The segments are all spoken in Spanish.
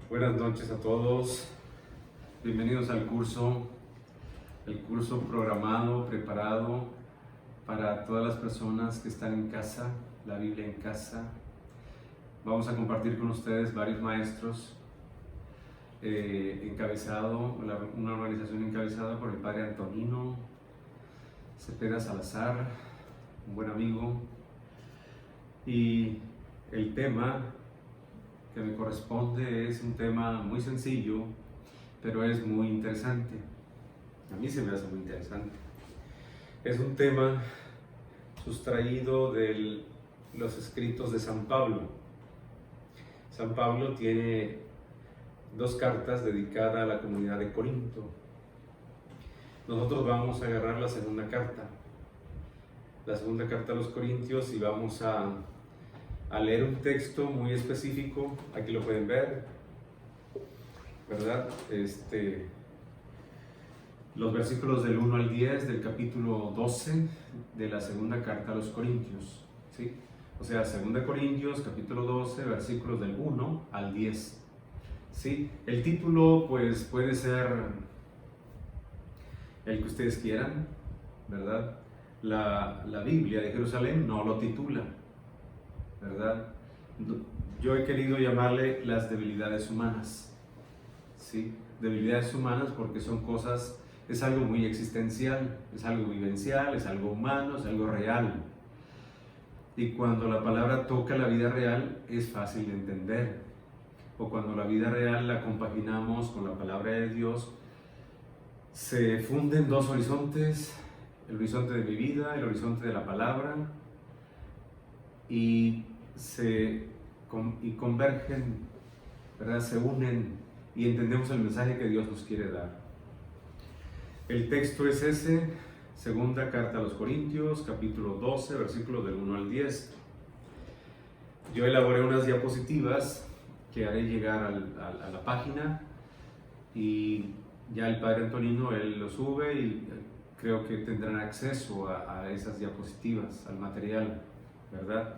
Buenas noches a todos. Bienvenidos al curso, el curso programado, preparado para todas las personas que están en casa, la Biblia en casa. Vamos a compartir con ustedes varios maestros, una organización encabezada por el padre Antonino Cepeda Salazar, un buen amigo, y el tema que me corresponde es un tema muy sencillo, pero es muy interesante. A mí se me hace muy interesante. Es un tema sustraído de los escritos de San Pablo. San Pablo tiene dos cartas dedicadas a la comunidad de Corinto. Nosotros vamos a agarrar la segunda carta a los Corintios, y vamos a leer un texto muy específico. Aquí lo pueden ver, ¿verdad? Los versículos del 1 al 10 del capítulo 12 de la segunda carta a los Corintios, ¿sí? O sea, 2 Corintios, capítulo 12, versículos del 1 al 10, ¿sí? El título, pues, puede ser el que ustedes quieran, ¿verdad? La Biblia de Jerusalén no lo titula, ¿verdad? Yo he querido llamarle las debilidades humanas, ¿sí? Debilidades humanas porque son cosas, es algo muy existencial, es algo vivencial, es algo humano, es algo real. Y cuando la palabra toca la vida real es fácil de entender. O cuando la vida real la compaginamos con la palabra de Dios, se funden dos horizontes, el horizonte de mi vida, el horizonte de la palabra, y convergen, ¿verdad? Se unen y entendemos el mensaje que Dios nos quiere dar. El texto es ese, segunda carta a los Corintios, capítulo 12, versículos del 1 al 10. Yo elaboré unas diapositivas que haré llegar a la página, y ya el padre Antonino, él lo sube, y creo que tendrán acceso a esas diapositivas, al material, ¿verdad?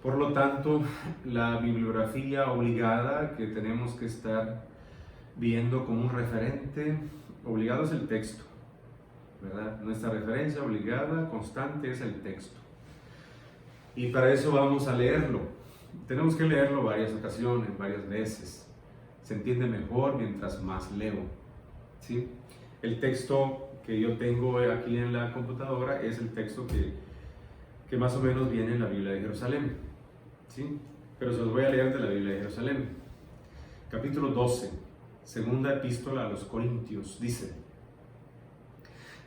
Por lo tanto, la bibliografía obligada que tenemos que estar viendo como un referente obligado es el texto, ¿verdad? Nuestra referencia obligada, constante, es el texto. Y para eso vamos a leerlo. Tenemos que leerlo varias ocasiones, varias veces. Se entiende mejor mientras más leo, ¿sí? El texto que yo tengo aquí en la computadora es el texto que más o menos viene en la Biblia de Jerusalén, ¿sí? Pero se los voy a leer de la Biblia de Jerusalén. Capítulo 12, segunda epístola a los Corintios, dice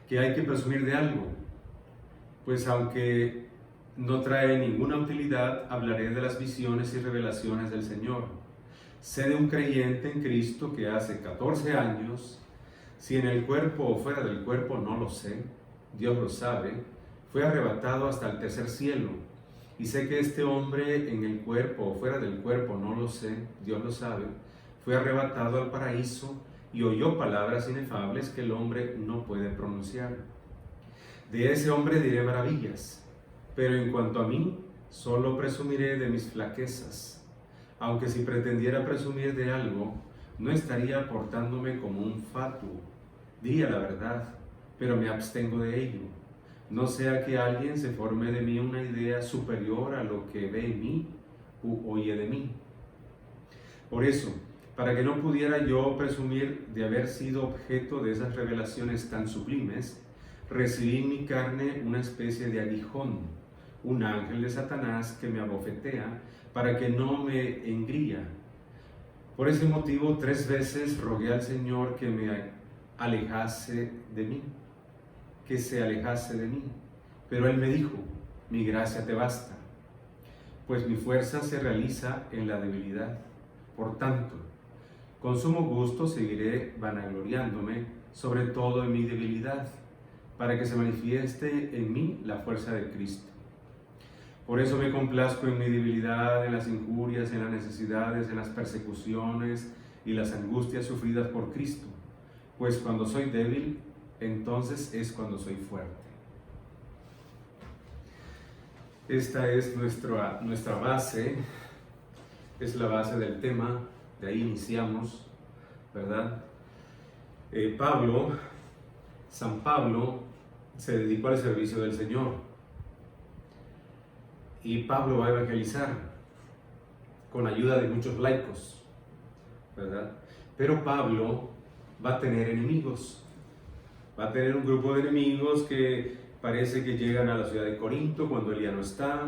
que hay que presumir de algo, pues aunque no trae ninguna utilidad, hablaré de las visiones y revelaciones del Señor. Sé de un creyente en Cristo que hace 14 años, si en el cuerpo o fuera del cuerpo no lo sé, Dios lo sabe, fue arrebatado hasta el tercer cielo. Y sé que este hombre en el cuerpo o fuera del cuerpo no lo sé, Dios lo sabe, fue arrebatado al paraíso y oyó palabras inefables que el hombre no puede pronunciar. De ese hombre diré maravillas, pero en cuanto a mí, solo presumiré de mis flaquezas. Aunque si pretendiera presumir de algo, no estaría portándome como un fatuo. Diría la verdad, pero me abstengo de ello. No sea que alguien se forme de mí una idea superior a lo que ve en mí u oye de mí. Por eso, para que no pudiera yo presumir de haber sido objeto de esas revelaciones tan sublimes, recibí en mi carne una especie de aguijón, un ángel de Satanás que me abofetea para que no me engría. Por ese motivo 3 veces rogué al Señor que se alejase de mí. Pero Él me dijo: mi gracia te basta, pues mi fuerza se realiza en la debilidad. Por tanto, con sumo gusto seguiré vanagloriándome, sobre todo en mi debilidad, para que se manifieste en mí la fuerza de Cristo. Por eso me complazco en mi debilidad, en las injurias, en las necesidades, en las persecuciones y las angustias sufridas por Cristo. Pues cuando soy débil, entonces es cuando soy fuerte. Esta es nuestra base, es la base del tema de ahí iniciamos, ¿verdad? San Pablo se dedicó al servicio del Señor y Pablo va a evangelizar con ayuda de muchos laicos, ¿verdad? Pero Pablo va a tener enemigos, va a tener un grupo de enemigos que parece que llegan a la ciudad de Corinto cuando él ya no está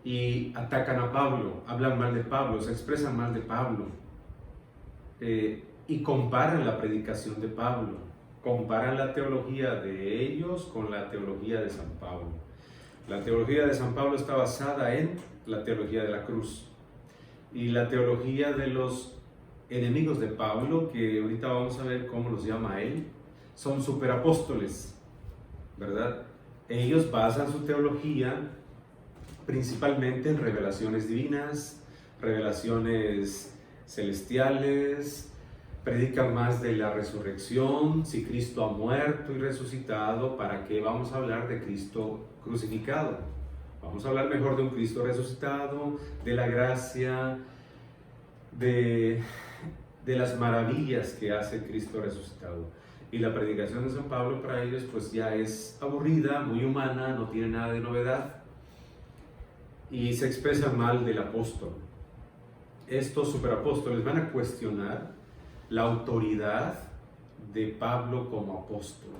y atacan a Pablo, hablan mal de Pablo, se expresan mal de Pablo y comparan la predicación de Pablo, comparan la teología de ellos con la teología de San Pablo. La teología de San Pablo está basada en la teología de la cruz y la teología de los enemigos de Pablo, que ahorita vamos a ver cómo los llama él, son superapóstoles, ¿verdad? Ellos basan su teología principalmente en revelaciones divinas, revelaciones celestiales, predican más de la resurrección, si Cristo ha muerto y resucitado, ¿para qué vamos a hablar de Cristo crucificado? Vamos a hablar mejor de un Cristo resucitado, de la gracia, de las maravillas que hace Cristo resucitado. Y la predicación de San Pablo para ellos pues ya es aburrida, muy humana, no tiene nada de novedad y se expresa mal del apóstol. Estos superapóstoles van a cuestionar la autoridad de Pablo como apóstol,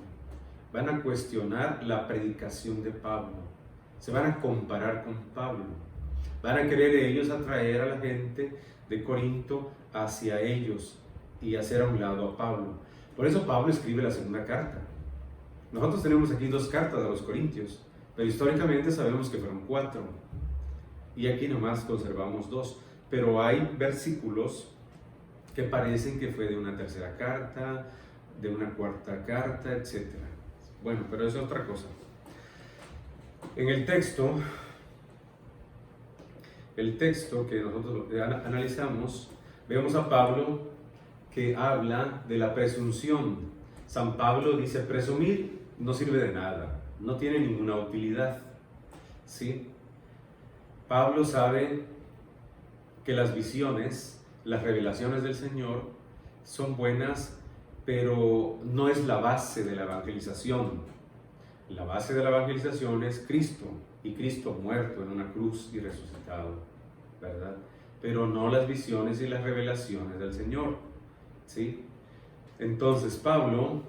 van a cuestionar la predicación de Pablo, se van a comparar con Pablo, van a querer ellos atraer a la gente de Corinto hacia ellos y hacer a un lado a Pablo. Por eso Pablo escribe la segunda carta. Nosotros tenemos aquí 2 cartas a los Corintios, pero históricamente sabemos que fueron 4 y aquí nomás conservamos 2, pero hay versículos que parecen que fue de una tercera carta, de una cuarta carta, etc. Bueno, pero eso es otra cosa. En el texto que nosotros analizamos, vemos a Pablo que habla de la presunción. San Pablo dice, presumir no sirve de nada, no tiene ninguna utilidad, ¿sí? Pablo sabe que las visiones, las revelaciones del Señor son buenas, pero no es la base de la evangelización. La base de la evangelización es Cristo, y Cristo muerto en una cruz y resucitado, ¿verdad? Pero no las visiones y las revelaciones del Señor, ¿sí? Entonces Pablo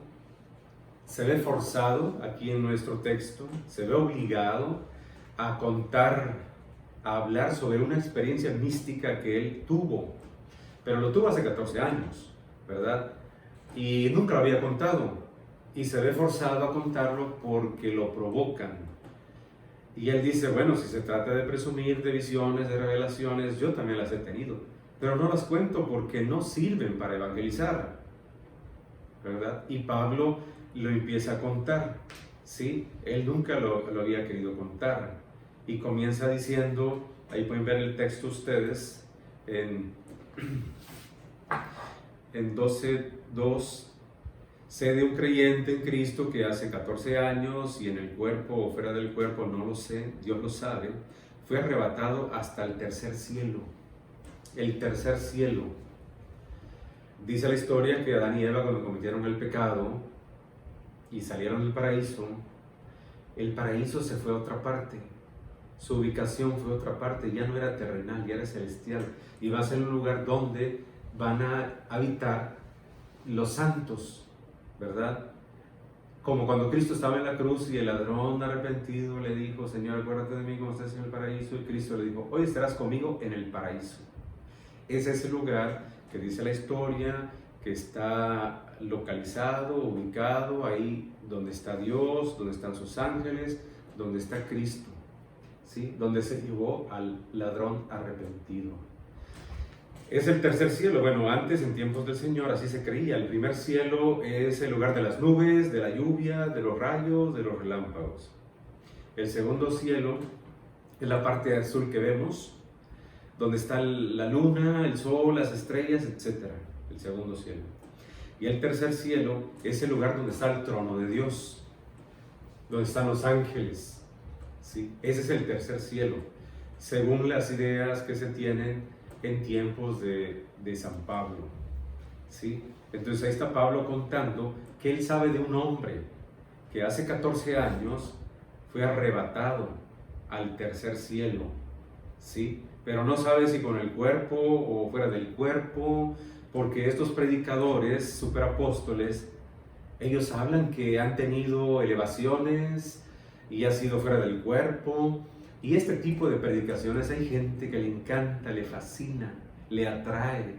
se ve forzado aquí en nuestro texto, se ve obligado a contar, a hablar sobre una experiencia mística que él tuvo, pero lo tuvo hace 14 años, ¿verdad? Y nunca lo había contado, y se ve forzado a contarlo porque lo provocan. Y él dice, bueno, si se trata de presumir de visiones, de revelaciones, yo también las he tenido, pero no las cuento porque no sirven para evangelizar, ¿verdad? Y Pablo lo empieza a contar, ¿sí? Él nunca lo había querido contar. Y comienza diciendo, ahí pueden ver el texto ustedes, en 12:2, sé de un creyente en Cristo que hace 14 años y en el cuerpo o fuera del cuerpo, no lo sé, Dios lo sabe, fue arrebatado hasta el tercer cielo. El tercer cielo. Dice la historia que Adán y Eva, cuando cometieron el pecado y salieron del paraíso, el paraíso se fue a otra parte. Su ubicación fue a otra parte, ya no era terrenal, ya era celestial. Y va a ser un lugar donde van a habitar los santos, ¿verdad? Como cuando Cristo estaba en la cruz y el ladrón arrepentido le dijo, Señor, acuérdate de mí cuando estés en el paraíso. Y Cristo le dijo, hoy estarás conmigo en el paraíso. Es ese lugar que dice la historia, que está localizado, ubicado ahí donde está Dios, donde están sus ángeles, donde está Cristo, ¿sí? Donde se llevó al ladrón arrepentido. Es el tercer cielo. Bueno, antes, en tiempos del Señor, así se creía. El primer cielo es el lugar de las nubes, de la lluvia, de los rayos, de los relámpagos. El segundo cielo es la parte azul que vemos, donde está la luna, el sol, las estrellas, etc. El segundo cielo. Y el tercer cielo es el lugar donde está el trono de Dios, donde están los ángeles, ¿sí? Ese es el tercer cielo, según las ideas que se tienen en tiempos de San Pablo, ¿sí? Entonces ahí está Pablo contando que él sabe de un hombre que hace 14 años fue arrebatado al tercer cielo, ¿sí? Pero no sabe si con el cuerpo o fuera del cuerpo, porque estos predicadores, superapóstoles, ellos hablan que han tenido elevaciones y ha sido fuera del cuerpo. Y este tipo de predicaciones hay gente que le encanta, le fascina, le atrae.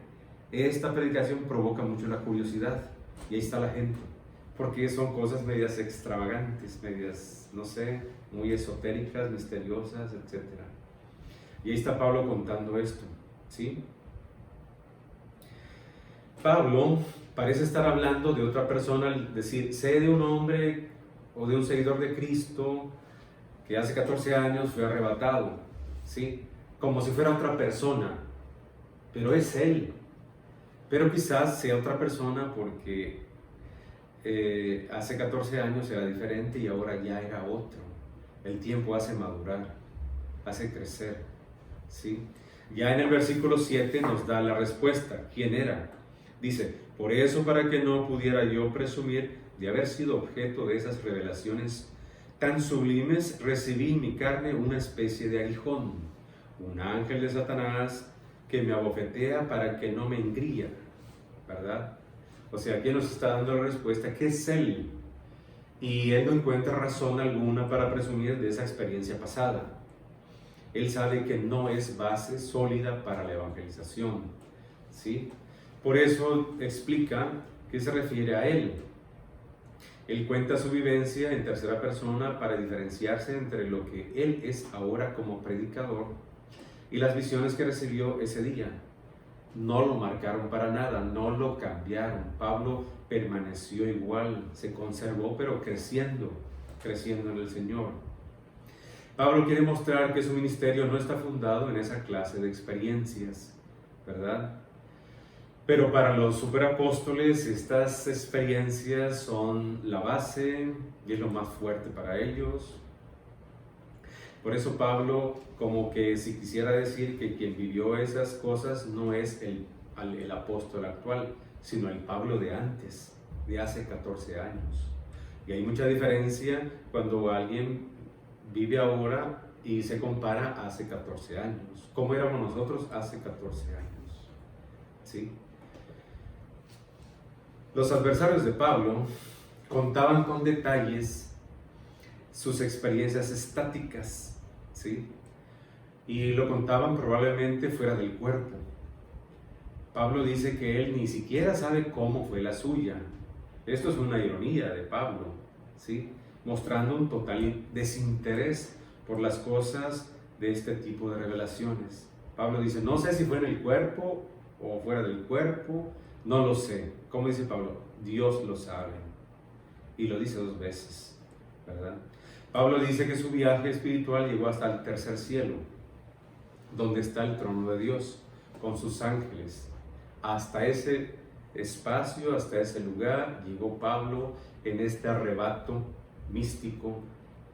Esta predicación provoca mucho la curiosidad y ahí está la gente, porque son cosas medias extravagantes, medias, no sé, muy esotéricas, misteriosas, etc. Y ahí está Pablo contando esto, ¿sí? Pablo parece estar hablando de otra persona al decir, sé de un hombre o de un seguidor de Cristo que hace 14 años fue arrebatado, ¿sí? Como si fuera otra persona, pero es él. Pero quizás sea otra persona porque hace 14 años era diferente y ahora ya era otro. El tiempo hace madurar, hace crecer, ¿sí? Ya en el versículo 7 nos da la respuesta. ¿Quién era? Dice, por eso para que no pudiera yo presumir de haber sido objeto de esas revelaciones tan sublimes, recibí en mi carne una especie de aguijón, un ángel de Satanás que me abofetea para que no me engría, ¿verdad? O sea, aquí nos está dando la respuesta, ¿qué es él? Y él no encuentra razón alguna para presumir de esa experiencia pasada. Él sabe que no es base sólida para la evangelización, ¿sí? Por eso explica que se refiere a él. Él cuenta su vivencia en tercera persona para diferenciarse entre lo que él es ahora como predicador y las visiones que recibió ese día. No lo marcaron para nada, no lo cambiaron. Pablo permaneció igual, se conservó, pero creciendo en el Señor. Pablo quiere mostrar que su ministerio no está fundado en esa clase de experiencias, ¿verdad? Pero para los superapóstoles estas experiencias son la base y es lo más fuerte para ellos. Por eso Pablo, como que si quisiera decir que quien vivió esas cosas no es el apóstol actual, sino el Pablo de antes, de hace 14 años. Y hay mucha diferencia cuando alguien vive ahora y se compara hace 14 años. ¿Cómo éramos nosotros hace 14 años? ¿Sí? Los adversarios de Pablo contaban con detalles sus experiencias estáticas, ¿sí? Y lo contaban probablemente fuera del cuerpo. Pablo dice que él ni siquiera sabe cómo fue la suya. Esto es una ironía de Pablo, ¿sí? Mostrando un total desinterés por las cosas de este tipo de revelaciones. Pablo dice, no sé si fue en el cuerpo o fuera del cuerpo, no lo sé. ¿Cómo dice Pablo? Dios lo sabe. Y lo dice 2 veces, ¿verdad? Pablo dice que su viaje espiritual llegó hasta el tercer cielo, donde está el trono de Dios, con sus ángeles. Hasta ese espacio, hasta ese lugar, llegó Pablo en este arrebato místico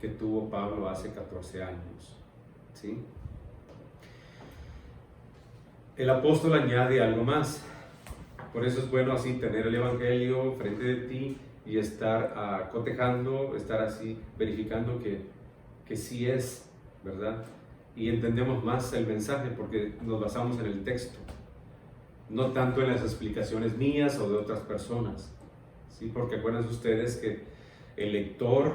que tuvo Pablo hace 14 años, ¿sí? El apóstol añade algo más. Por eso es bueno así tener el Evangelio frente de ti y estar cotejando, estar así verificando que sí es, ¿verdad? Y entendemos más el mensaje porque nos basamos en el texto, no tanto en las explicaciones mías o de otras personas, ¿sí? Porque acuérdense ustedes que el lector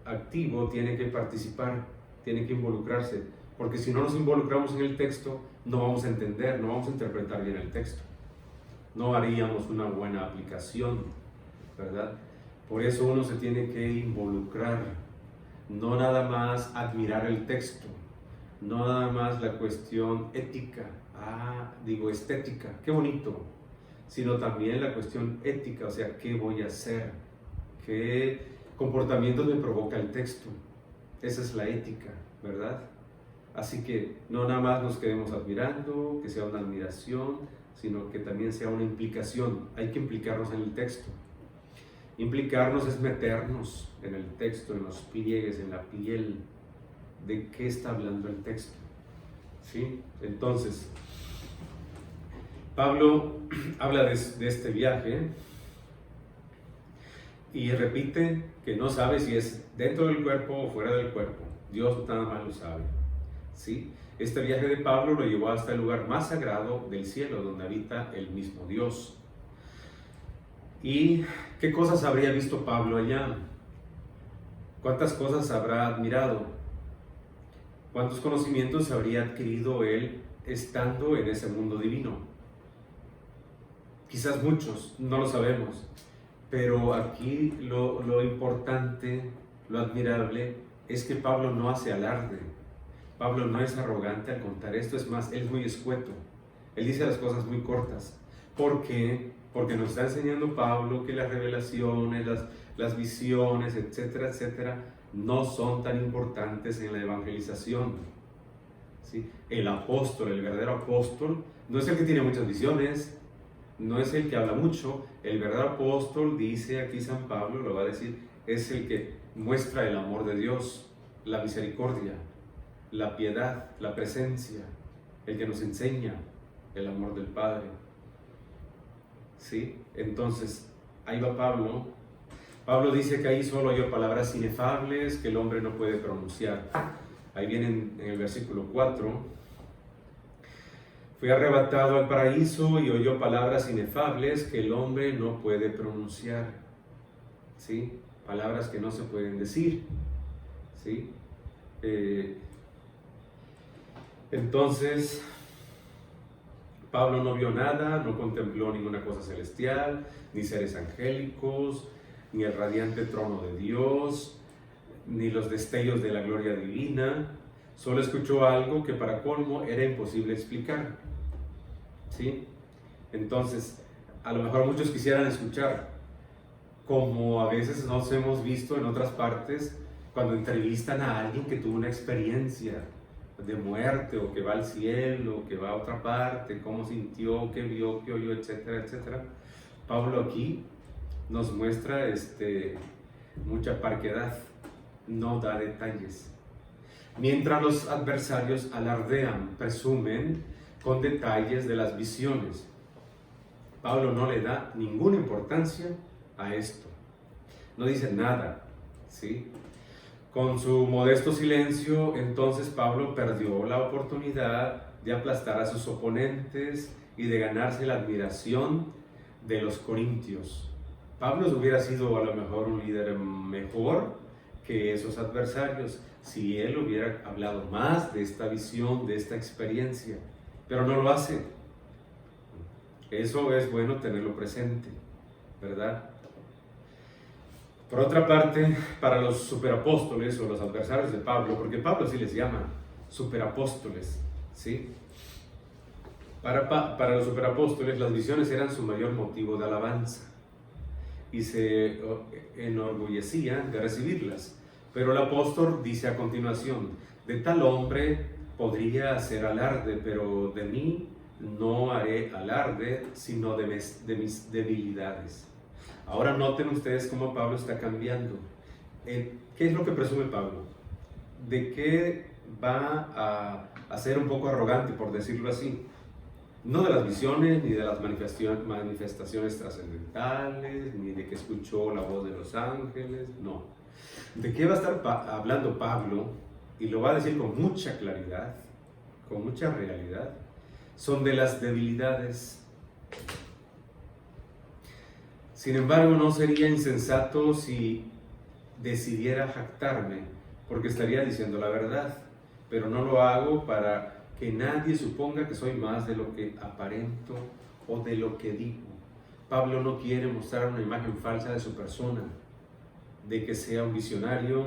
activo tiene que participar, tiene que involucrarse, porque si no nos involucramos en el texto, no vamos a entender, no vamos a interpretar bien el texto, no haríamos una buena aplicación, ¿verdad? Por eso uno se tiene que involucrar, no nada más admirar el texto, no nada más la cuestión ética, estética, qué bonito, sino también la cuestión ética, o sea, ¿qué voy a hacer? ¿Qué comportamiento me provoca el texto? Esa es la ética, ¿verdad? Así que no nada más nos quedemos admirando, que sea una admiración, sino que también sea una implicación. Hay que implicarnos en el texto. Implicarnos es meternos en el texto, en los pliegues, en la piel de qué está hablando el texto. ¿sí? Entonces, Pablo habla de este viaje y repite que no sabe si es dentro del cuerpo o fuera del cuerpo. Dios nada más lo sabe, ¿sí? Este viaje de Pablo lo llevó hasta el lugar más sagrado del cielo, donde habita el mismo Dios. ¿Y qué cosas habría visto Pablo allá? ¿Cuántas cosas habrá admirado? ¿Cuántos conocimientos habría adquirido él estando en ese mundo divino? Quizás muchos, no lo sabemos. Pero aquí lo importante, lo admirable, es que Pablo no hace alarde. Pablo no es arrogante al contar esto, es más, él es muy escueto. Él dice las cosas muy cortas. ¿Por qué? Porque nos está enseñando Pablo que las revelaciones, las visiones, etcétera, etcétera, no son tan importantes en la evangelización, ¿sí? El apóstol, el verdadero apóstol, no es el que tiene muchas visiones, no es el que habla mucho. El verdadero apóstol, dice aquí San Pablo, lo va a decir, es el que muestra el amor de Dios, la misericordia, la piedad, la presencia, el que nos enseña el amor del Padre, ¿sí? Entonces, ahí va Pablo. Pablo dice que ahí solo oyó palabras inefables que el hombre no puede pronunciar. Ahí viene en el versículo 4. Fui arrebatado al paraíso y oyó palabras inefables que el hombre no puede pronunciar, ¿sí? Palabras que no se pueden decir, ¿sí? Entonces, Pablo no vio nada, no contempló ninguna cosa celestial, ni seres angélicos, ni el radiante trono de Dios, ni los destellos de la gloria divina. Solo escuchó algo que para colmo era imposible explicar, ¿sí? Entonces, a lo mejor muchos quisieran escuchar, como a veces nos hemos visto en otras partes, cuando entrevistan a alguien que tuvo una experiencia de muerte, o que va al cielo, o que va a otra parte, cómo sintió, qué vio, qué oyó, etcétera, etcétera. Pablo aquí nos muestra mucha parquedad, no da detalles. Mientras los adversarios alardean, presumen con detalles de las visiones. Pablo no le da ninguna importancia a esto. No dice nada, ¿sí? Con su modesto silencio, entonces Pablo perdió la oportunidad de aplastar a sus oponentes y de ganarse la admiración de los corintios. Pablo hubiera sido a lo mejor un líder mejor que esos adversarios si él hubiera hablado más de esta visión, de esta experiencia, pero no lo hace. Eso es bueno tenerlo presente, ¿verdad? Por otra parte, para los superapóstoles o los adversarios de Pablo, porque Pablo sí les llama superapóstoles, ¿sí? Para los superapóstoles las visiones eran su mayor motivo de alabanza y se enorgullecían de recibirlas. Pero el apóstol dice a continuación: de tal hombre podría hacer alarde, pero de mí no haré alarde, sino de mis debilidades. Ahora noten ustedes cómo Pablo está cambiando. ¿Qué es lo que presume Pablo? ¿De qué va a ser un poco arrogante, por decirlo así? No de las visiones, ni de las manifestaciones trascendentales, ni de que escuchó la voz de los ángeles, no. ¿De qué va a estar hablando Pablo? Y lo va a decir con mucha claridad, con mucha realidad. Son de las debilidades. Sin embargo, no sería insensato si decidiera jactarme, porque estaría diciendo la verdad, pero no lo hago para que nadie suponga que soy más de lo que aparento o de lo que digo. Pablo no quiere mostrar una imagen falsa de su persona, de que sea un visionario,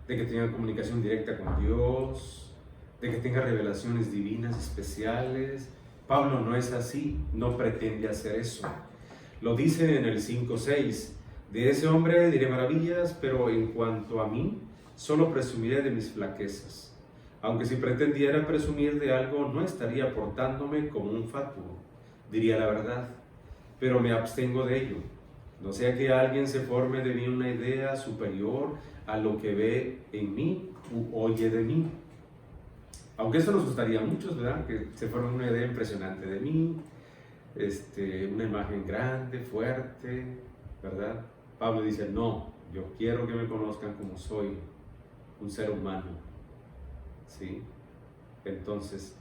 de que tenga comunicación directa con Dios, de que tenga revelaciones divinas especiales. Pablo no es así, no pretende hacer eso. Lo dice en el 5:6, de ese hombre diré maravillas, pero en cuanto a mí, solo presumiré de mis flaquezas. Aunque si pretendiera presumir de algo, no estaría portándome como un fatuo, diría la verdad, pero me abstengo de ello. No sea que alguien se forme de mí una idea superior a lo que ve en mí u oye de mí. Aunque esto nos gustaría a muchos, ¿verdad? Que se forme una idea impresionante de mí, una imagen grande, fuerte, ¿verdad? Pablo dice, no, yo quiero que me conozcan como soy, un ser humano, ¿sí? Entonces,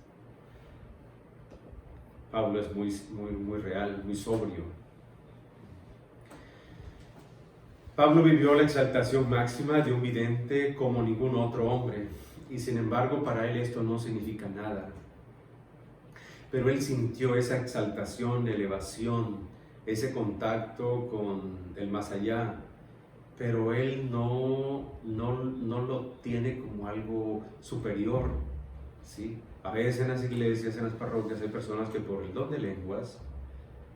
Pablo es muy real, muy sobrio. Pablo vivió la exaltación máxima de un vidente como ningún otro hombre, y sin embargo para él esto no significa nada. Pero él sintió esa exaltación, elevación, ese contacto con el más allá, pero él no lo tiene como algo superior, ¿sí? A veces en las iglesias, en las parroquias, hay personas que por el don de lenguas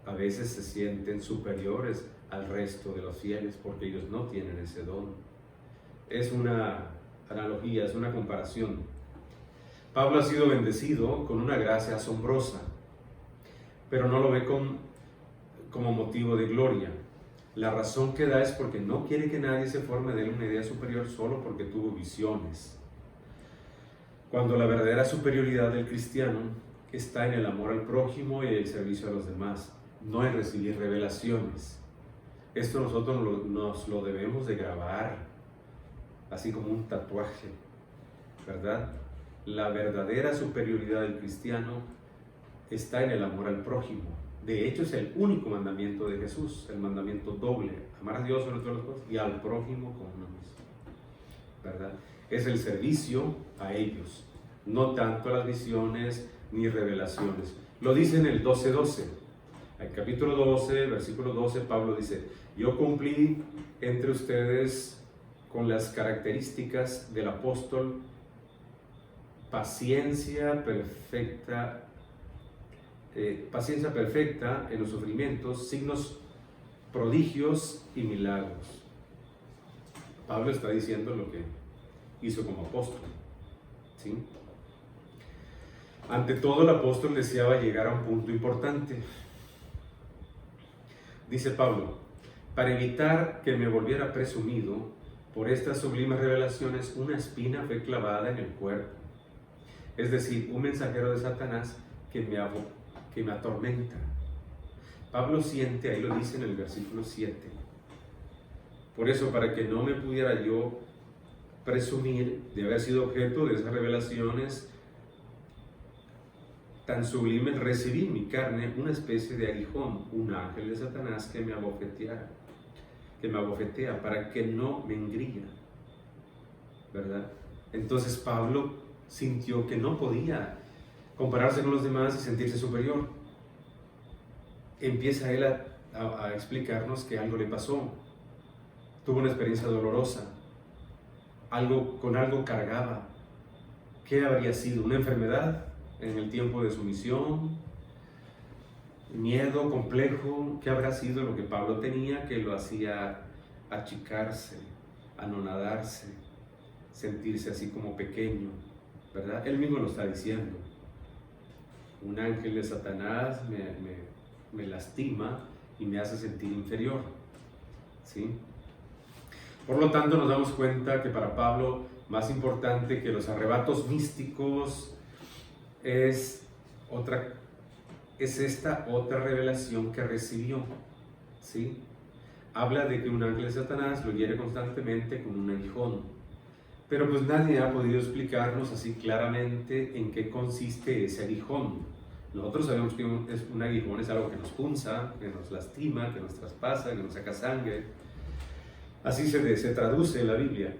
a veces se sienten superiores al resto de los fieles porque ellos no tienen ese don. Es una analogía, es una comparación. Pablo ha sido bendecido con una gracia asombrosa, pero no lo ve como motivo de gloria. La razón que da es porque no quiere que nadie se forme de él una idea superior solo porque tuvo visiones. Cuando la verdadera superioridad del cristiano está en el amor al prójimo y el servicio a los demás, no en recibir revelaciones. Esto nosotros nos lo debemos de grabar, así como un tatuaje, ¿verdad? La verdadera superioridad del cristiano está en el amor al prójimo. De hecho, es el único mandamiento de Jesús, el mandamiento doble: amar a Dios sobre todas las cosas y al prójimo como uno mismo, ¿verdad? Es el servicio a ellos, no tanto a las visiones ni revelaciones. Lo dice en el 12:12. En capítulo 12, versículo 12, Pablo dice: yo cumplí entre ustedes con las características del apóstol, paciencia perfecta en los sufrimientos, signos, prodigios y milagros. Pablo está diciendo lo que hizo como apóstol, ¿sí? Ante todo, el apóstol deseaba llegar a un punto importante. Dice Pablo: para evitar que me volviera presumido por estas sublimes revelaciones, una espina fue clavada en el cuerpo, es decir, un mensajero de Satanás que me atormenta. Pablo siente, ahí lo dice en el versículo 7, por eso, para que no me pudiera yo presumir de haber sido objeto de esas revelaciones tan sublimes, recibí en mi carne una especie de aguijón, un ángel de Satanás que me abofetea para que no me engrilla, ¿verdad? Entonces Pablo sintió que no podía compararse con los demás y sentirse superior. Empieza él a explicarnos que algo le pasó. Tuvo una experiencia dolorosa, con algo cargaba. ¿Qué habría sido? ¿Una enfermedad en el tiempo de su misión? ¿Miedo complejo? ¿Qué habrá sido lo que Pablo tenía que lo hacía achicarse, anonadarse, sentirse así como pequeño, ¿verdad? Él mismo lo está diciendo. Un ángel de Satanás me lastima y me hace sentir inferior, ¿sí? Por lo tanto, nos damos cuenta que para Pablo, más importante que los arrebatos místicos es esta otra revelación que recibió, ¿sí? Habla de que un ángel de Satanás lo hiere constantemente con un aguijón, pero pues nadie ha podido explicarnos así claramente en qué consiste ese aguijón. Nosotros sabemos que un aguijón es algo que nos punza, que nos lastima, que nos traspasa, que nos saca sangre. Así se traduce en la Biblia,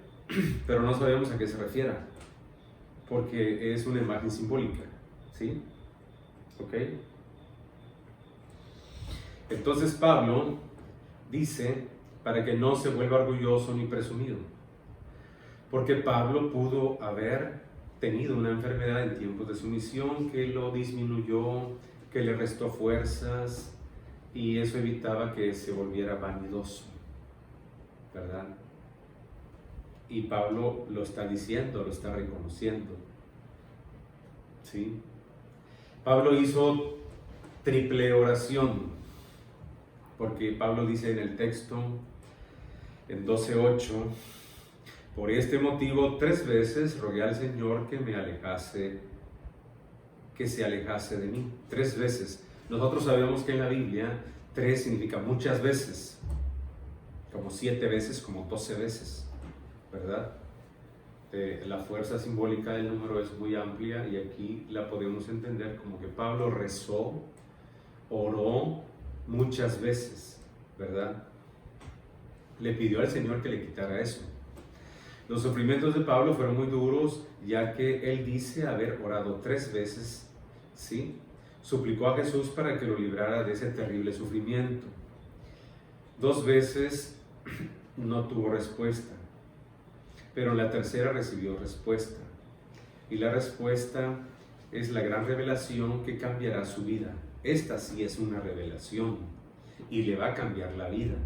pero no sabemos a qué se refiere, porque es una imagen simbólica, ¿sí? ¿Ok? Entonces Pablo dice, para que no se vuelva orgulloso ni presumido, porque Pablo pudo haber tenido una enfermedad en tiempos de su misión que lo disminuyó, que le restó fuerzas, y eso evitaba que se volviera vanidoso, ¿verdad? Y Pablo lo está diciendo, lo está reconociendo, ¿sí? Pablo hizo triple oración, porque Pablo dice en el texto, en 12:8, Por este motivo 3 veces rogué al Señor que se alejase de mí. 3 veces. Nosotros sabemos que en la Biblia 3 significa muchas veces, como 7 veces, como 12 veces, ¿verdad? La fuerza simbólica del número es muy amplia y aquí la podemos entender como que Pablo rezó, oró muchas veces, ¿verdad? Le pidió al Señor que le quitara eso. Los sufrimientos de Pablo fueron muy duros, ya que él dice haber orado 3 veces, ¿sí? Suplicó a Jesús para que lo librara de ese terrible sufrimiento. 2 veces no tuvo respuesta, pero en la tercera recibió respuesta. Y la respuesta es la gran revelación que cambiará su vida. Esta sí es una revelación y le va a cambiar la vida.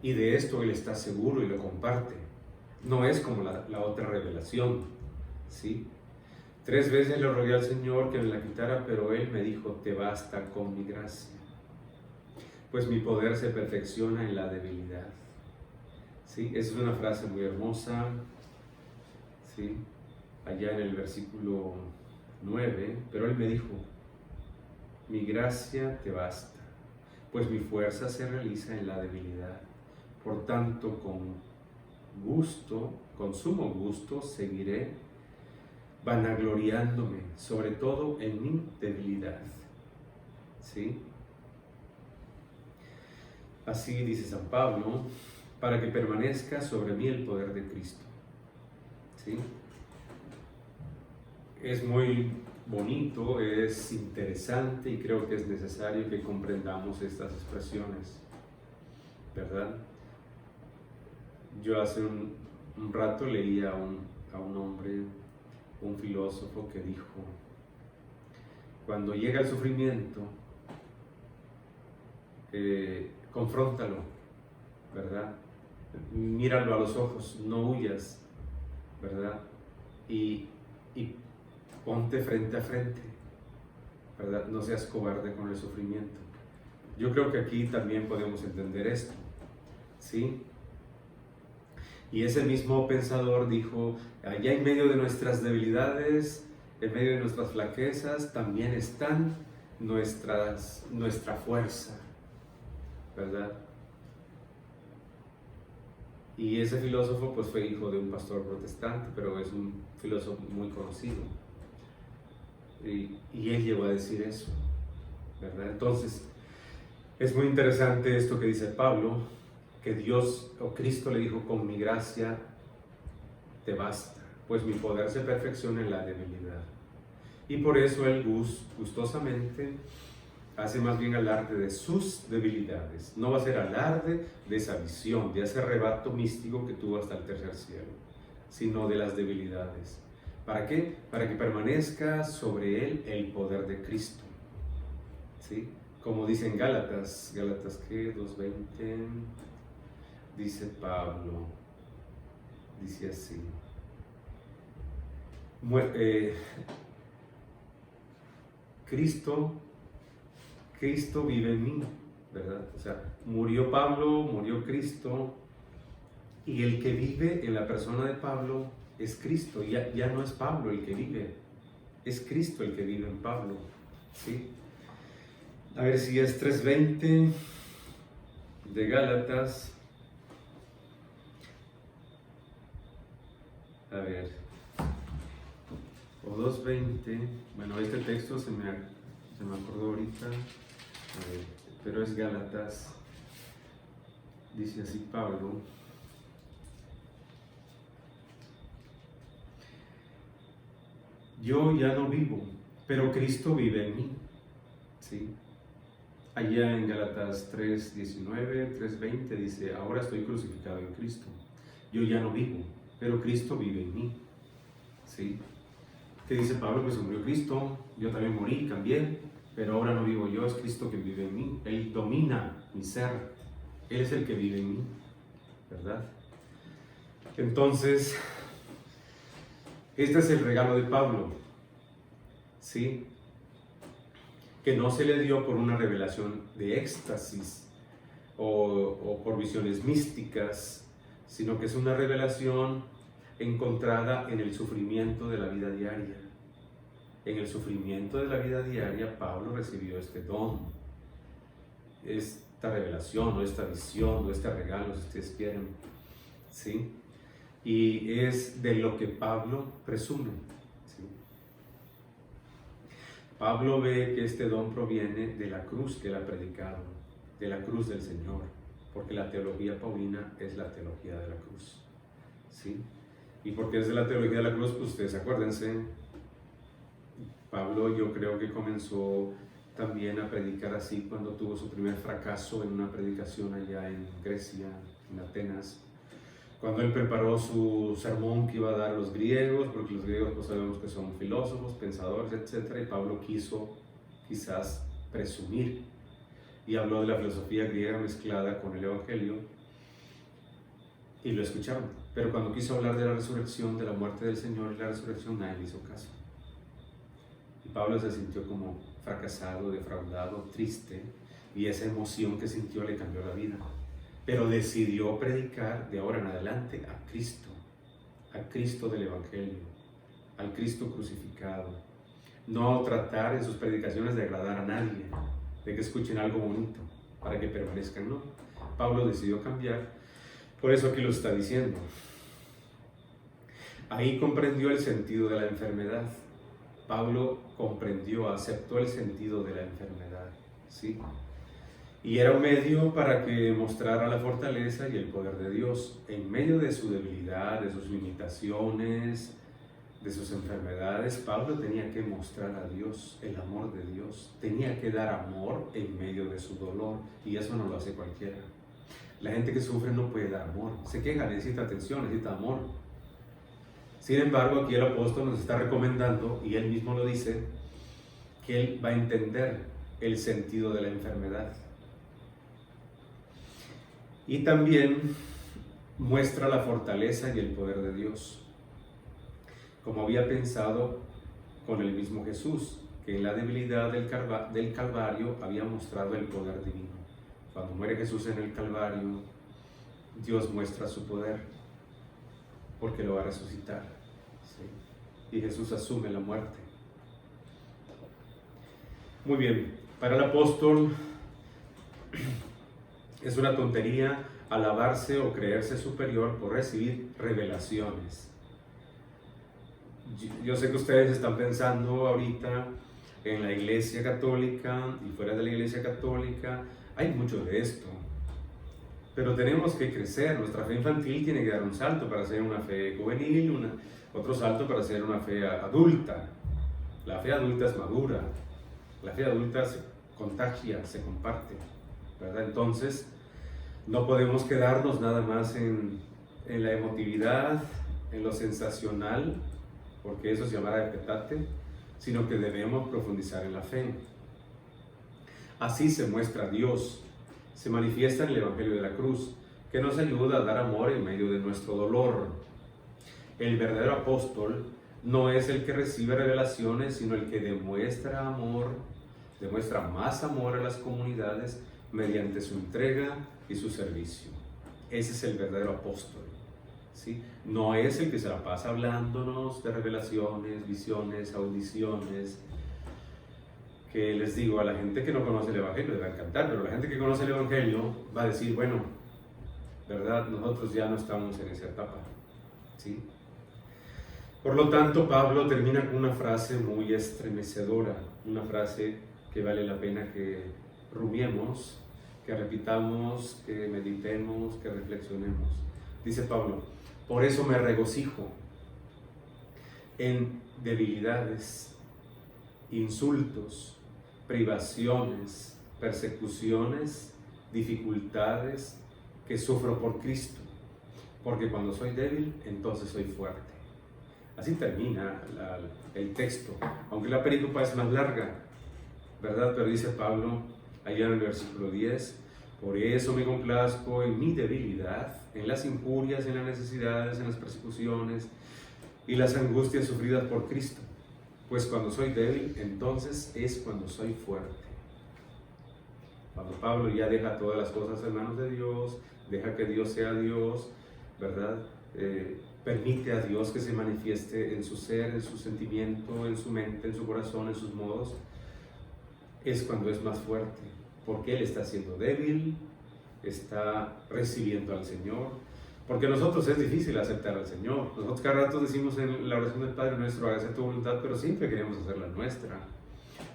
Y de esto él está seguro y lo comparte. No es como la otra revelación, ¿sí? 3 veces le rogué al Señor que me la quitara, pero Él me dijo, te basta con mi gracia, pues mi poder se perfecciona en la debilidad. ¿Sí? Esa es una frase muy hermosa, ¿sí? Allá en el versículo 9, pero Él me dijo, mi gracia te basta, pues mi fuerza se realiza en la debilidad. Por tanto, con sumo gusto, seguiré vanagloriándome, sobre todo en mi debilidad. ¿Sí? Así dice San Pablo, para que permanezca sobre mí el poder de Cristo. ¿Sí? Es muy bonito, es interesante y creo que es necesario que comprendamos estas expresiones, ¿verdad? Yo hace un rato leía a un hombre, un filósofo, que dijo, cuando llega el sufrimiento, confróntalo, ¿verdad? Míralo a los ojos, no huyas, ¿verdad? Y ponte frente a frente, ¿verdad? No seas cobarde con el sufrimiento. Yo creo que aquí también podemos entender esto, ¿sí? Y ese mismo pensador dijo, allá en medio de nuestras debilidades, en medio de nuestras flaquezas, también están nuestra fuerza, ¿verdad? Y ese filósofo pues fue hijo de un pastor protestante, pero es un filósofo muy conocido. Y él llegó a decir eso, ¿verdad? Entonces, es muy interesante esto que dice Pablo, que Dios o Cristo le dijo, con mi gracia te basta, pues mi poder se perfecciona en la debilidad. Y por eso él gustosamente hace más bien alarde de sus debilidades. No va a ser alarde de esa visión, de ese arrebato místico que tuvo hasta el tercer cielo, sino de las debilidades. ¿Para qué? Para que permanezca sobre él el poder de Cristo. ¿Sí? Como dice en Gálatas, ¿qué? 2:20, dice Pablo, dice así, Cristo vive en mí, ¿verdad? O sea, murió Pablo, murió Cristo, y el que vive en la persona de Pablo es Cristo. Ya no es Pablo el que vive, es Cristo el que vive en Pablo, ¿sí? A ver si es 3:20 de Gálatas. A ver, o 2:20. Bueno, este texto se me acordó ahorita, a ver, pero es Gálatas. Dice así Pablo: yo ya no vivo, pero Cristo vive en mí. ¿Sí? Allá en Gálatas 3:19, 3:20 dice: ahora estoy crucificado en Cristo. Yo ya no vivo, pero Cristo vive en mí. ¿Sí? ¿Qué dice Pablo? Pues murió Cristo, yo también morí, cambié, pero ahora no vivo yo, es Cristo quien vive en mí. Él domina mi ser, Él es el que vive en mí, ¿verdad? Entonces, este es el regalo de Pablo, ¿sí? Que no se le dio por una revelación de éxtasis o por visiones místicas, sino que es una revelación encontrada en el sufrimiento de la vida diaria. En el sufrimiento de la vida diaria, Pablo recibió este don, esta revelación, o esta visión, o este regalo, si ustedes quieren, ¿sí? Y es de lo que Pablo presume, ¿sí? Pablo ve que este don proviene de la cruz que él ha predicado, de la cruz del Señor, porque la teología paulina es la teología de la cruz, ¿sí? Y porque es de la teología de la cruz, pues ustedes acuérdense, Pablo yo creo que comenzó también a predicar así cuando tuvo su primer fracaso en una predicación allá en Grecia, en Atenas, cuando él preparó su sermón que iba a dar a los griegos, porque los griegos pues sabemos que son filósofos, pensadores, etc. Y Pablo quiso quizás presumir y habló de la filosofía griega mezclada con el Evangelio y lo escucharon. Pero cuando quiso hablar de la resurrección, de la muerte del Señor y la resurrección, nadie le hizo caso. Y Pablo se sintió como fracasado, defraudado, triste, y esa emoción que sintió le cambió la vida. Pero decidió predicar de ahora en adelante a Cristo del Evangelio, al Cristo crucificado. No tratar en sus predicaciones de agradar a nadie, de que escuchen algo bonito para que permanezcan, no. Pablo decidió cambiar, por eso aquí lo está diciendo. Ahí comprendió el sentido de la enfermedad. Pablo comprendió, aceptó el sentido de la enfermedad, ¿sí? Y era un medio para que mostrara la fortaleza y el poder de Dios en medio de su debilidad, de sus limitaciones, de sus enfermedades. Pablo tenía que mostrar a Dios, el amor de Dios. Tenía que dar amor en medio de su dolor, y eso no lo hace cualquiera. La gente que sufre no puede dar amor, se queja, necesita atención, necesita amor. Sin embargo, aquí el apóstol nos está recomendando, y él mismo lo dice, que él va a entender el sentido de la enfermedad. Y también muestra la fortaleza y el poder de Dios, como había pensado con el mismo Jesús, que en la debilidad del Calvario había mostrado el poder divino. Cuando muere Jesús en el Calvario, Dios muestra su poder, porque lo va a resucitar, ¿sí? Y Jesús asume la muerte. Muy bien, para el apóstol es una tontería alabarse o creerse superior por recibir revelaciones. Yo sé que ustedes están pensando ahorita en la Iglesia Católica y fuera de la Iglesia Católica, hay mucho de esto. Pero tenemos que crecer, nuestra fe infantil tiene que dar un salto para ser una fe juvenil, otro salto para ser una fe adulta. La fe adulta es madura, la fe adulta se contagia, se comparte, ¿verdad? Entonces, no podemos quedarnos nada más en la emotividad, en lo sensacional, porque eso se llamará petate, sino que debemos profundizar en la fe. Así se muestra Dios, se manifiesta en el Evangelio de la Cruz, que nos ayuda a dar amor en medio de nuestro dolor. El verdadero apóstol no es el que recibe revelaciones, sino el que demuestra amor, demuestra más amor a las comunidades mediante su entrega y su servicio. Ese es el verdadero apóstol, ¿sí? No es el que se la pasa hablándonos de revelaciones, visiones, audiciones, que les digo, a la gente que no conoce el Evangelio les va a encantar, pero la gente que conoce el Evangelio va a decir, bueno, ¿verdad? Nosotros ya no estamos en esa etapa, ¿sí? Por lo tanto, Pablo termina con una frase muy estremecedora, una frase que vale la pena que rumiemos, que repitamos, que meditemos, que reflexionemos. Dice Pablo, por eso me regocijo en debilidades, insultos, privaciones, persecuciones, dificultades que sufro por Cristo, porque cuando soy débil, entonces soy fuerte. Así termina el texto, aunque la perícopa es más larga, ¿verdad? Pero dice Pablo, allá en el versículo 10, por eso me complazco en mi debilidad, en las injurias, en las necesidades, en las persecuciones y las angustias sufridas por Cristo. Pues cuando soy débil, entonces es cuando soy fuerte. Cuando Pablo ya deja todas las cosas en manos de Dios, deja que Dios sea Dios, ¿verdad? permite a Dios que se manifieste en su ser, en su sentimiento, en su mente, en su corazón, en sus modos, es cuando es más fuerte, porque Él está siendo débil, está recibiendo al Señor, porque a nosotros es difícil aceptar al Señor. Nosotros cada rato decimos en la oración del Padre Nuestro, hágase tu voluntad, pero siempre queremos hacer la nuestra.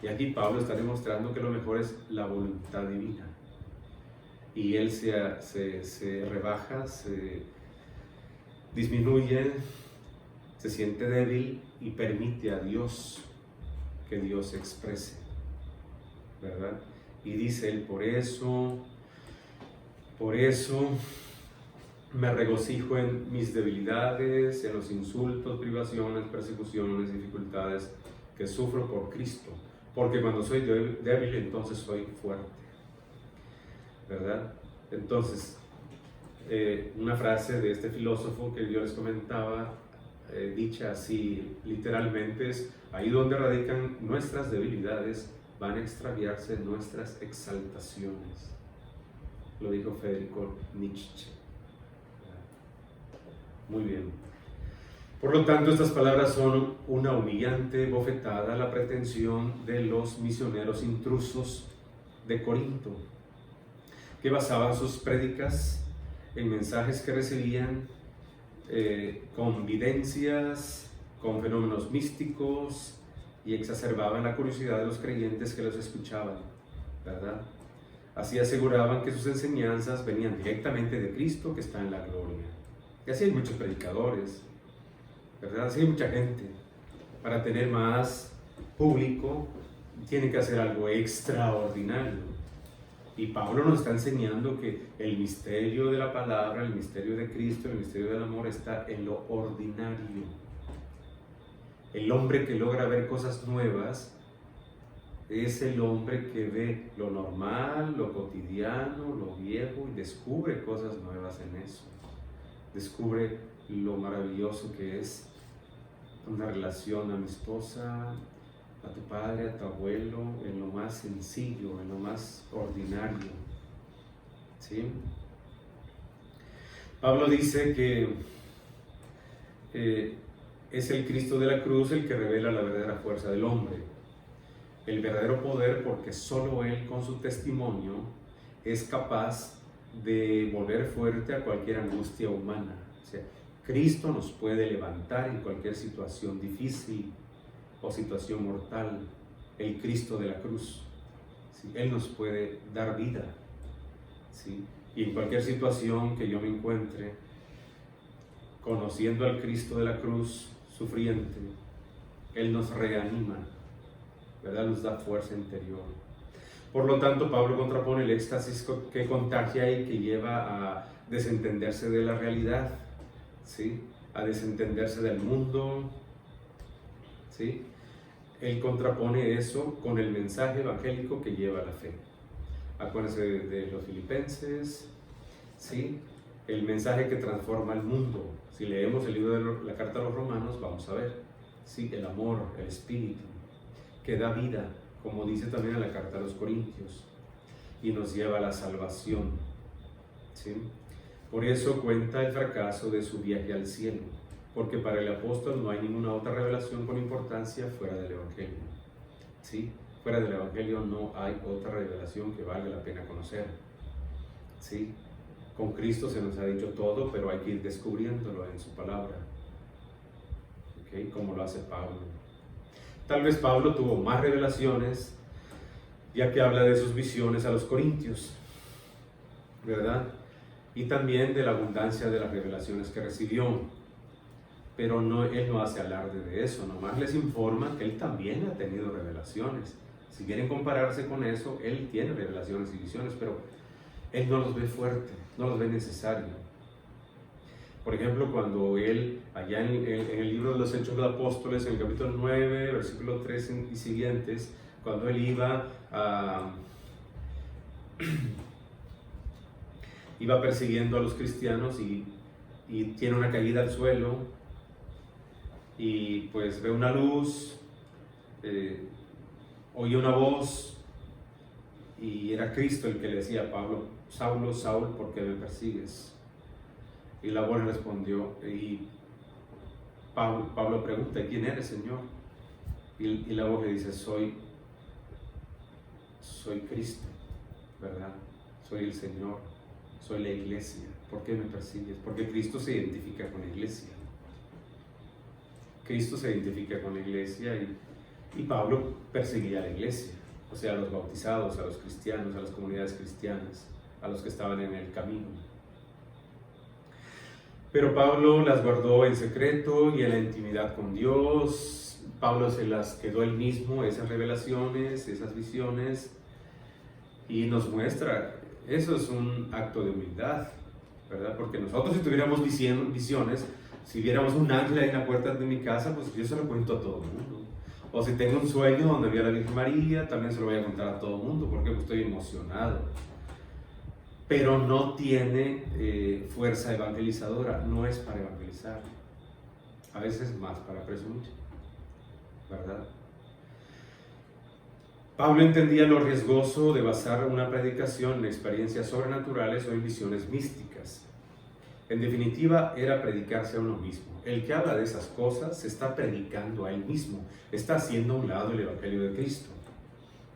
Y aquí Pablo está demostrando que lo mejor es la voluntad divina. Y él se rebaja, se disminuye, se siente débil y permite a Dios que Dios se exprese, ¿verdad? Y dice él, por eso me regocijo en mis debilidades, en los insultos, privaciones, persecuciones, dificultades que sufro por Cristo, porque cuando soy débil entonces soy fuerte, ¿verdad? Entonces, una frase de este filósofo que yo les comentaba, dicha así literalmente, es: ahí donde radican nuestras debilidades van a extraviarse nuestras exaltaciones. Lo dijo Federico Nietzsche. Muy bien. Por lo tanto, estas palabras son una humillante bofetada a la pretensión de los misioneros intrusos de Corinto, que basaban sus prédicas en mensajes que recibían con videncias, con fenómenos místicos, y exacerbaban la curiosidad de los creyentes que los escuchaban, ¿verdad? Así aseguraban que sus enseñanzas venían directamente de Cristo, que está en la gloria. Y así hay muchos predicadores, ¿verdad? Así hay mucha gente. Para tener más público, tiene que hacer algo extraordinario. Y Pablo nos está enseñando que el misterio de la palabra, el misterio de Cristo, el misterio del amor está en lo ordinario. El hombre que logra ver cosas nuevas es el hombre que ve lo normal, lo cotidiano, lo viejo, y descubre cosas nuevas en eso. Descubre lo maravilloso que es una relación amistosa a tu padre, a tu abuelo, en lo más sencillo, en lo más ordinario. ¿Sí? Pablo dice que es el Cristo de la cruz el que revela la verdadera fuerza del hombre, el verdadero poder, porque solo Él con su testimonio es capaz de volver fuerte a cualquier angustia humana. O sea, Cristo nos puede levantar en cualquier situación difícil o situación mortal, el Cristo de la cruz. ¿Sí? Él nos puede dar vida. ¿Sí? Y en cualquier situación que yo me encuentre, conociendo al Cristo de la cruz sufriente, Él nos reanima, ¿verdad? Nos da fuerza interior. Por lo tanto, Pablo contrapone el éxtasis que contagia y que lleva a desentenderse de la realidad, ¿sí? A desentenderse del mundo, ¿sí? Él contrapone eso con el mensaje evangélico que lleva a la fe. Acuérdense de los filipenses, ¿sí? El mensaje que transforma el mundo. Si leemos el libro de la carta a los romanos, vamos a ver, ¿sí? El amor, el espíritu, que da vida, como dice también en la carta a los corintios, y nos lleva a la salvación, ¿sí? Por eso cuenta el fracaso de su viaje al cielo, porque para el apóstol no hay ninguna otra revelación con importancia fuera del Evangelio, ¿sí? Fuera del Evangelio no hay otra revelación que valga la pena conocer, ¿sí? Con Cristo se nos ha dicho todo, pero hay que ir descubriéndolo en su palabra, ¿okay? Como lo hace Pablo. Tal vez Pablo tuvo más revelaciones, ya que habla de sus visiones a los corintios, ¿verdad? Y también de la abundancia de las revelaciones que recibió. Pero él no hace alarde de eso, nomás les informa que él también ha tenido revelaciones. Si quieren compararse con eso, él tiene revelaciones y visiones, pero él no los ve fuerte, no los ve necesario. Por ejemplo, cuando él, allá en el libro de los Hechos de los Apóstoles, en el capítulo 9, versículo 3 y siguientes, cuando él iba persiguiendo a los cristianos y tiene una caída al suelo, y pues ve una luz, oye una voz, y era Cristo el que le decía a Pablo: Saulo, Saúl, ¿por qué me persigues? Y la voz respondió, y Pablo pregunta: ¿quién eres, Señor? Y la voz le dice: soy Cristo, ¿verdad? Soy el Señor, soy la iglesia. ¿Por qué me persigues? Porque Cristo se identifica con la iglesia. Cristo se identifica con la iglesia y Pablo perseguía a la iglesia, o sea, a los bautizados, a los cristianos, a las comunidades cristianas, a los que estaban en el camino. Pero Pablo las guardó en secreto y en la intimidad con Dios. Pablo se las quedó él mismo, esas revelaciones, esas visiones, y nos muestra, eso es un acto de humildad, ¿verdad? Porque nosotros, si tuviéramos visiones, si viéramos un ángel ahí en la puerta de mi casa, pues yo se lo cuento a todo el mundo. O si tengo un sueño donde vi a la Virgen María, también se lo voy a contar a todo el mundo, porque estoy emocionado. Pero no tiene fuerza evangelizadora, no es para evangelizar. A veces más para presumir, ¿verdad? Pablo entendía lo riesgoso de basar una predicación en experiencias sobrenaturales o en visiones místicas. En definitiva, era predicarse a uno mismo. El que habla de esas cosas se está predicando a él mismo, está haciendo a un lado el Evangelio de Cristo,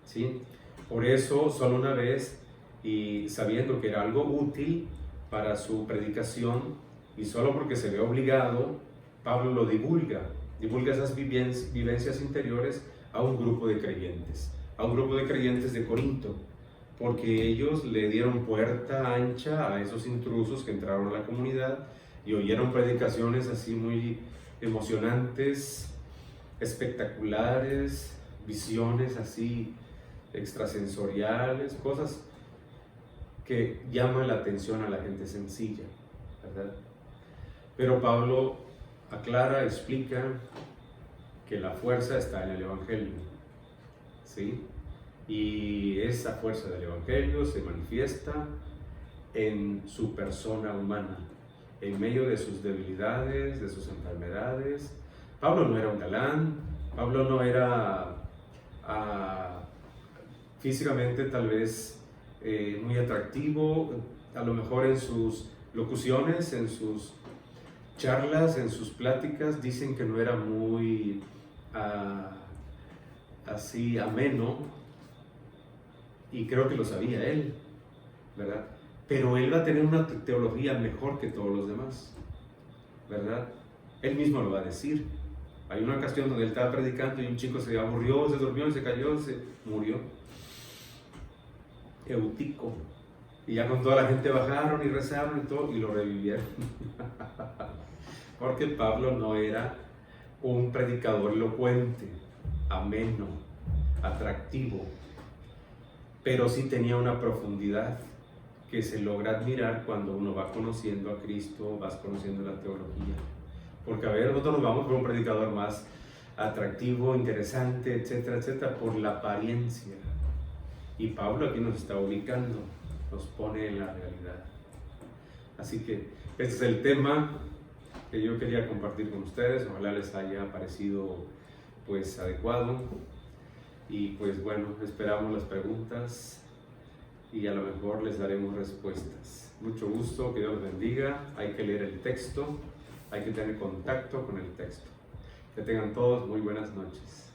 ¿sí? Por eso, solo una vez, y sabiendo que era algo útil para su predicación, y solo porque se ve obligado, Pablo lo divulga esas vivencias interiores a un grupo de creyentes, de Corinto, porque ellos le dieron puerta ancha a esos intrusos que entraron a la comunidad y oyeron predicaciones así muy emocionantes, espectaculares, visiones así extrasensoriales, cosas que llaman la atención a la gente sencilla, ¿verdad? Pero Pablo aclara, explica que la fuerza está en el Evangelio, ¿sí? Y esa fuerza del Evangelio se manifiesta en su persona humana, en medio de sus debilidades, de sus enfermedades. Pablo no era un galán, Pablo no era físicamente tal vez muy atractivo, a lo mejor en sus locuciones, en sus charlas, en sus pláticas, dicen que no era muy así ameno, y creo que lo sabía él, ¿verdad? Pero él va a tener una teología mejor que todos los demás, ¿verdad? Él mismo lo va a decir. Hay una ocasión donde él estaba predicando y un chico se aburrió, se durmió, se cayó, se murió. Eutico. Y ya con toda la gente bajaron y rezaron y todo, y lo revivieron. Porque Pablo no era un predicador elocuente, ameno, atractivo, pero sí tenía una profundidad que se logra admirar cuando uno va conociendo a Cristo, vas conociendo la teología. Porque a ver, nosotros nos vamos por un predicador más atractivo, interesante, etcétera, etcétera, por la apariencia. Y Pablo aquí nos está ubicando, nos pone en la realidad. Así que este es el tema que yo quería compartir con ustedes. Ojalá les haya parecido pues adecuado. Y pues bueno, esperamos las preguntas y a lo mejor les daremos respuestas. Mucho gusto, que Dios los bendiga. Hay que leer el texto, hay que tener contacto con el texto. Que tengan todos muy buenas noches.